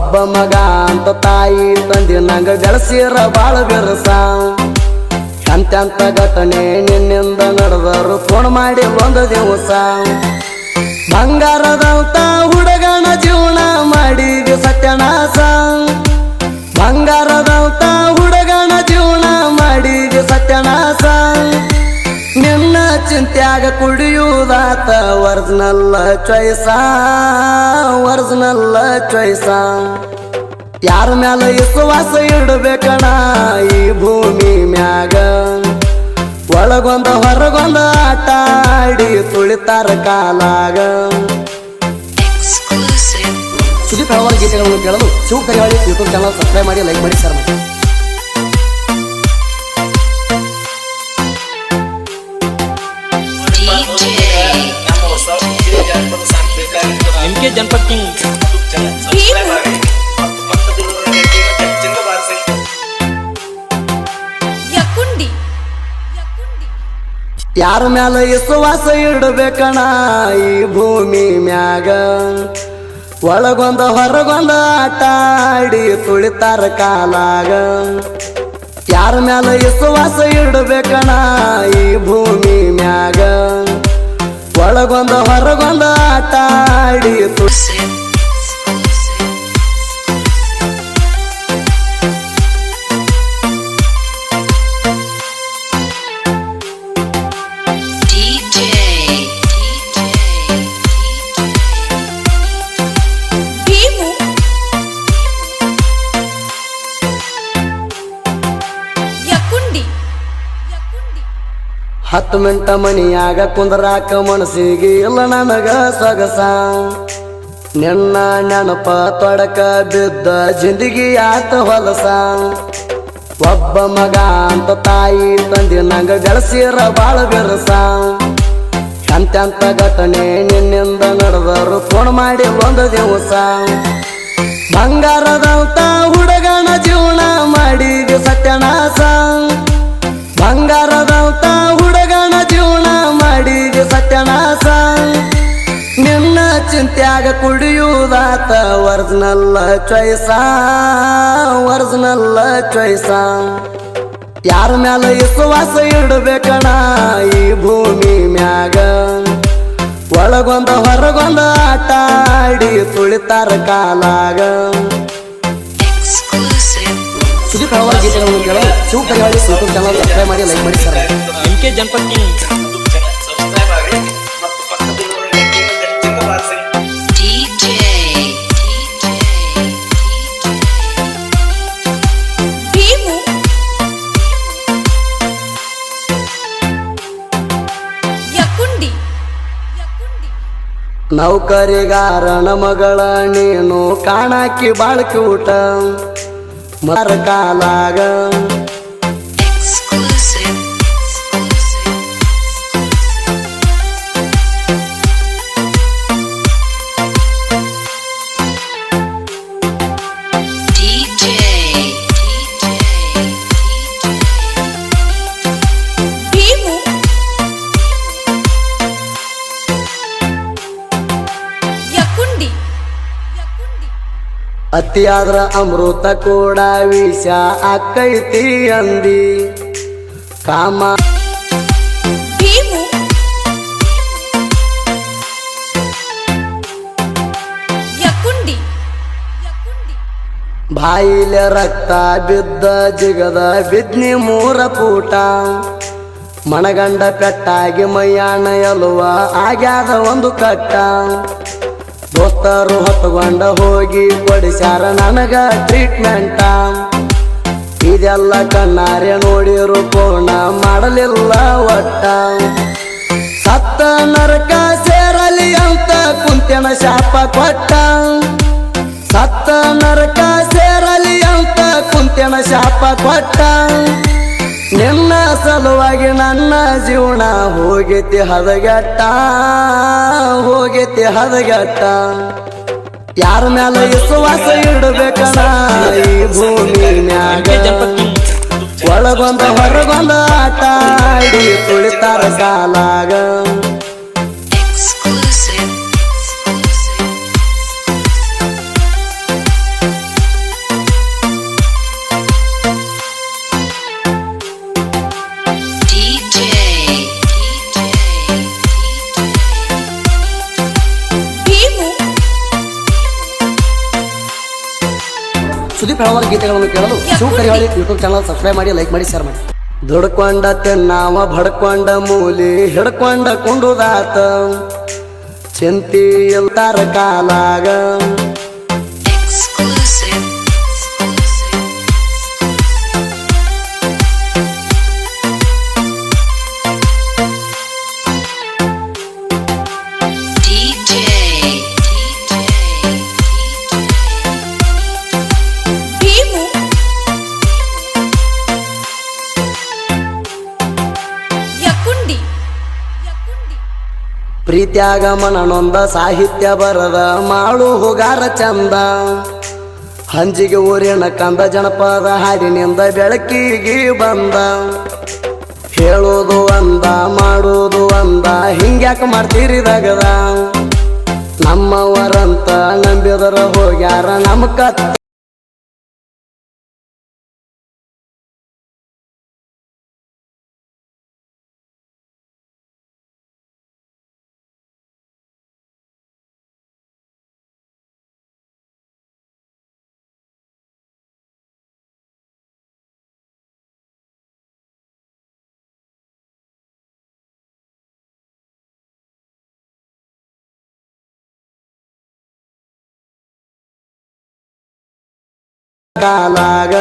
ಒಬ್ಬ ಮಗ ಅಂತ ತಾಯಿ ತಂದೆ ನಂಗ ಬೆಳೆಸಿರ ಬಾಳ ಬೆರಸ ಅಂತ್ಯಂತ ಘಟನೆ ನಿನ್ನಿಂದ ನಡೆದರು ಫೋನ್ ಮಾಡಿ ಒಂದು ದಿವಸ ಬಂಗಾರದಂತ ಹುಡುಗನ ಜೀವನ ಮಾಡಿದ ಸತ್ಯನಾಶ ಬಂಗಾರದಂತ ಹುಡುಗನ ಜೀವನ ಮಾಡಿದ ಸತ್ಯನಾಶ ನಿನ್ನ ಚಿಂತ್ಯಾಗ ಕುಡಿಯುವುದಾತ ಒರಿಜಿನಲ್ ಚಾಯ್ಸ ಯಾರ ಮ್ಯಾಲ ವಿಶ್ವಾಸ ಇಡಬೇಕಣ ಈ ಭೂಮಿ ಮ್ಯಾಗ ಒಳಗೊಂದ ಹೊರಗೊಂದ ಆಟ ಆಡಿ ತುಳಿತಾರ ಕಾಲಾಗ ಸುದೀಪ್ ಹಲವಾರು ಗೀತೆಗಳನ್ನು ಕೇಳಲು ಶಿವ ಕರಿವಾಳಿ ಯೂಟ್ಯೂಬ್ ಚಾನಲ್ ಸಬ್ಸ್ಕ್ರೈಬ್ ಮಾಡಿ ಲೈಕ್ ಮಾಡಿ ಶೇರ್ ಮಾಡಿ. MK जनपद किंग ಯಾರ ಮ್ಯಾಲ ವಿಶ್ವಾಸ ಇಡಬೇಕಣ ಈ ಭೂಮಿ ಮ್ಯಾಗ ಒಳಗೊಂದ ಹೊರಗೊಂದ ಆಟ ಆಡಿ ತುಳಿತಾರ ಕಾಲಾಗ ಯಾರ ಮ್ಯಾಲ ವಿಶ್ವಾಸ ಇಡಬೇಕಣ ಈ ಭೂಮಿ ಮ್ಯಾಗ ಒಳಗೊಂದ ಹೊರಗೊಂದ ಆಟ ಆಡಿ ಹತ್ತು ಮಿಂಟ ಮನಿಯಾಗ ಕುಂದರಾಕ ಮನಸ್ಸಿಗೆ ಇಲ್ಲ ನನಗ ಸೊಗಸ ನಿನ್ನ ನೆನಪ ತೊಡಕ ಬಿದ್ದ ಜಿಂದಗಿ ಆತ ಹೊಲಸ ಒಬ್ಬ ಮಗ ಅಂತ ತಾಯಿ ತಂದೆ ನಂಗ ಬೆಳೆಸಿರ ಬಾಳ ಬೆರಸ ಅಂತ್ಯಂತ ಘಟನೆ ನಿನ್ನಿಂದ ನಡೆದರು ಫೋನ್ ಮಾಡಿ ಒಂದು ದಿವಸ ಬಂಗಾರದಂತ ಹುಡುಗನ ಜೀವನ ಮಾಡಿದ ಸತ್ಯನಾಶ ಬಂಗಾರದಂತ ಹುಡುಗನ ಜೀವನ ಮಾಡಿದ ಸತ್ಯನಾಶ ನಿನ್ನ ಚಿಂತ್ಯಾಗ ಕುಡಿಯುವುದಾತ ಒರಿಜಿನಲ್ ಚಾಯ್ಸ ಯಾರ ಮ್ಯಾಲ ವಿಶ್ವಾಸ ಇಡಬೇಕಣ ಈ ಭೂಮಿ ಮ್ಯಾಗ ಒಳಗೊಂದ ಹೊರಗೊಂದ ಆಟ ಆಡಿ ತುಳಿತಾರ ಕಾಲಾಗ ಸುದೀಪ್ ಹಲವಾರು ಗೀತೆಗಳನ್ನು ಕೇಳಲು ಶಿವ ಕರಿವಾಳಿ ಯೂಟ್ಯೂಬ್ ಚಾನಲ್ ಸಬ್ಸ್ಕ್ರೈಬ್ ಮಾಡಿ ಲೈಕ್ ಮಾಡಿ ಶೇರ್ ಮಾಡಿ. MK जनपद किंग ನೌಕರಿಗಾರನ ಮಗಳ ನೀನು ಕಾಣಾಕಿ ಬಾಳ್ಕಿ ಊಟ ಮರ ಕಾಲಾಗ ಅತಿಯಾದ್ರ ಅಮೃತ ಕೂಡ ವಿಷ ಆಕೈತಿ ಅಂದಿ ಕಾಮ ಬಾಯಿಲೆ ರಕ್ತ ಬಿದ್ದ ಜಿಗದ ಬಿದ್ನಿ ಮೂರ ಪೂಟ ಮಣಗಂಡ ಪೆಟ್ಟಾಗಿ ಮೈಯಾಣ ಎಲುವ ಆಗ್ಯಾದ ಒಂದು ಕಟ್ಟ ದೋಸ್ತರು ಹೊತ್ತುಕೊಂಡ ಹೋಗಿ ಕೊಡಿಸ್ಯಾರ ನನಗ ಟ್ರೀಟ್ಮೆಂಟ ಇದೆಲ್ಲ ಕಣ್ಣಾರೆ ನೋಡಿರು ಪೂರ್ಣ ಮಾಡಲಿಲ್ಲ ಒಟ್ಟ ಸತ್ತ ನರಕ ಸೇರಲಿ ಅಂತ ಕುಂತೆನ ಶಾಪ ಕೊಟ್ಟ ಸತ್ತ ನರಕ ಸೇರಲಿ ಅಂತ ಕುಂತೆನ ಶಾಪ ಕೊಟ್ಟ ನಿನ್ನ ಸಲುವಾಗಿ ನನ್ನ ಜೀವನ ಹೋಗೈತಿ ಹದಗೆಟ್ಟ ಯಾರ ಮ್ಯಾಲ ವಿಶ್ವಾಸ ಇಡಬೇಕಣ ಈ ಭೂಮಿ ಮ್ಯಾಗ ಒಳಗೊಂದ ಹೊರಗೊಂದ ಆಟ ಆಡಿ ತುಳಿತಾರ ಕಾಲಾಗ ಸುದೀಪ್ ಹೇಳುವ ಗೀತೆಗಳನ್ನು ಕೇಳಲು Shiva Karihali YouTube channel subscribe ಮಾಡಿ, ಲೈಕ್ ಮಾಡಿ, ಶೇರ್ ಮಾಡಿ. ದುಡ್ಕೊಂಡ ತಿನ್ನಾವ ಬಡ್ಕೊಂಡ ಮೂಲಿ ಹಿಡ್ಕೊಂಡ ಕುಂಡುದಾತ ಚಿಂತಿ ಇಲ್ತಾರ ಕಾಲಾಗ ಪ್ರೀತ್ಯಾಗ ಮನನೊಂದ ಸಾಹಿತ್ಯ ಬರದ ಮಾಡು ಹೋಗಾರ ಚಂದ ಹಂಜಿಗೆ ಊರಿನ ಕಂದ ಜನಪದ ಹಾಡಿನಿಂದ ಬೆಳಕಿಗೆ ಬಂದ ಹೇಳೋದು ಅಂದ ಮಾಡೋದು ಅಂದ ಹಿಂಗ್ಯಾಕ ಮಾಡ್ತೀರಿದಾಗದ ನಮ್ಮವರಂತ ನಂಬಿದರ ಹೋಗ್ಯಾರ ನಮ್ಮ ಕತ್ತ ಕಾಲಾಗ